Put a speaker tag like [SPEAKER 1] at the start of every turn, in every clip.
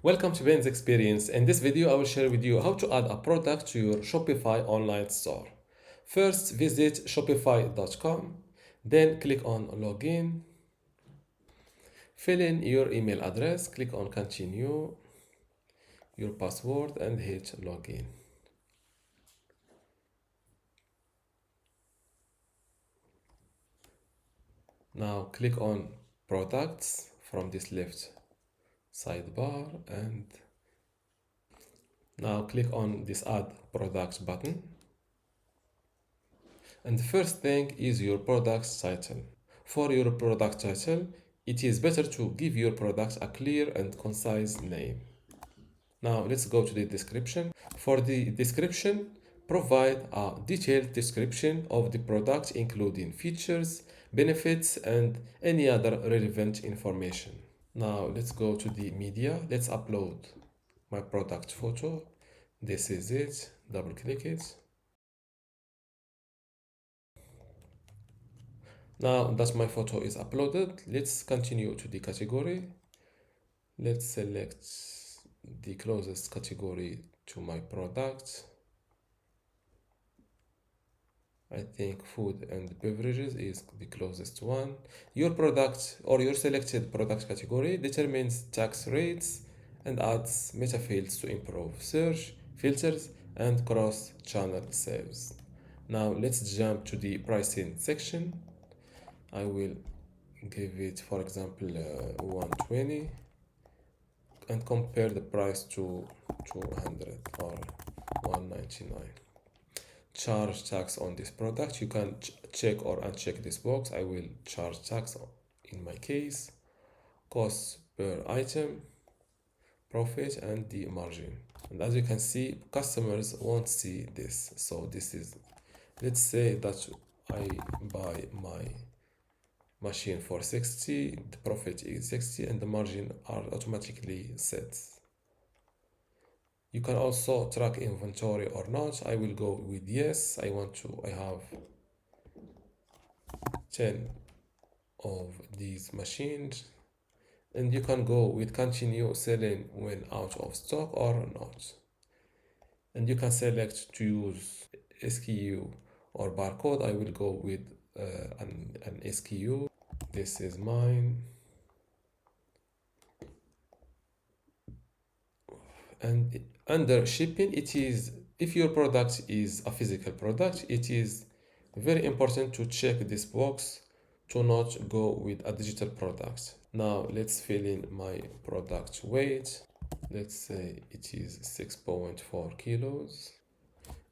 [SPEAKER 1] Welcome to Ben's Experience. In this video, I will share with you how to add a product to your Shopify online store. First, visit shopify.com, then click on Login, fill in your email address, click on Continue, your password, and hit Login. Now click on Products from this left sidebar and now click on this Add Products button. And the first thing is your product title. For your product title, it is better to give your product a clear and concise name. Now let's go to the description. For the description, provide a detailed description of the product including features, benefits, and any other relevant information. Now let's go to the media. Let's upload my product photo. This is it. Double click it. Now that my photo is uploaded, let's continue to the category. Let's select the closest category to my product. I think food and beverages is the closest one. Your product or your selected product category determines tax rates and adds meta fields to improve search, filters, and cross-channel sales. Now let's jump to the pricing section. I will give it, for example, 120 and compare the price to 200 or 199. Charge tax on this product. You can check or uncheck this box. I will charge tax in my case. Cost per item, profit, and the margin. And as you can see, customers won't see this. So this is, let's say that I buy my machine for 60, the profit is 60, and the margin are automatically set. You can also track inventory or not. I will go with yes. I have 10 of these machines, and you can go with continue selling when out of stock or not. And you can select to use SKU or barcode. I will go with an SKU. This is mine. And under shipping, it is, if your product is a physical product, it is very important to check this box to not go with a digital product. Now let's fill in my product weight. Let's say it is 6.4 kilos.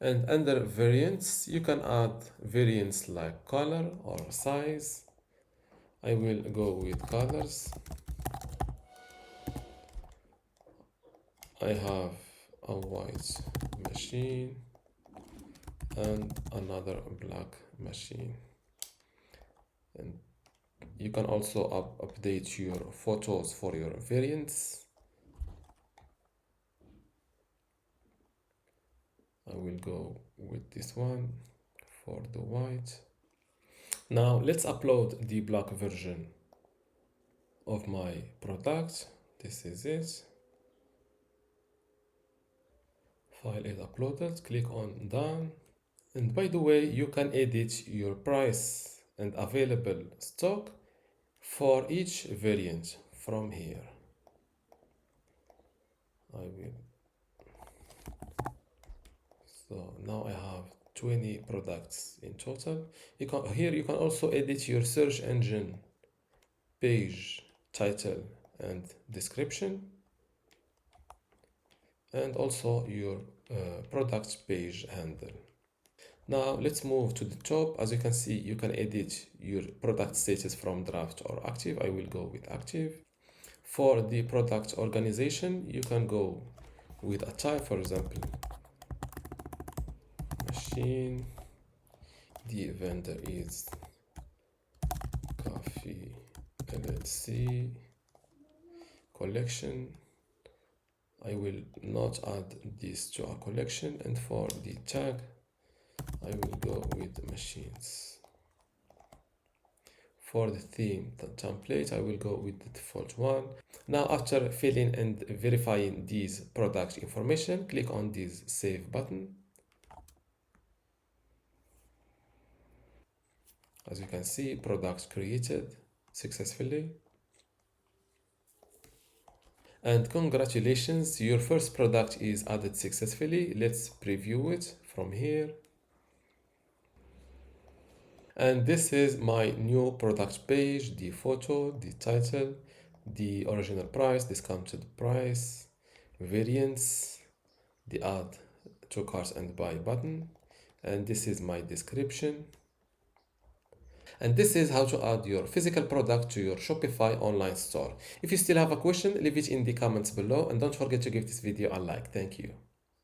[SPEAKER 1] And under variants, you can add variants like color or size. I will go with colors. I have a white machine and another black machine. And you can also update your photos for your variants. I will go with this one for the white. Now let's upload the black version of my product. This is it. File is uploaded. Click on done. And by the way, you can edit your price and available stock for each variant from here. So now I have 20 products in total. Here you can also edit your search engine page, title, and description, and also your product page handle. Now let's move to the top. As you can see, you can edit your product status from draft or active. I will go with active. For the product organization, you can go with a type, for example, machine. The vendor is Coffee LLC. Collection. I will not add this to a collection, and for the tag, I will go with machines. For the theme template, I will go with the default one. Now, after filling and verifying these product information, click on this save button. As you can see, product created successfully. And congratulations, your first product is added successfully. Let's preview it from here. And this is my new product page, the photo, the title, the original price, discounted price, variants, the add to cart and buy button. And this is my description. And this is how to add your physical product to your Shopify online store. If you still have a question, leave it in the comments below and don't forget to give this video a like. Thank you.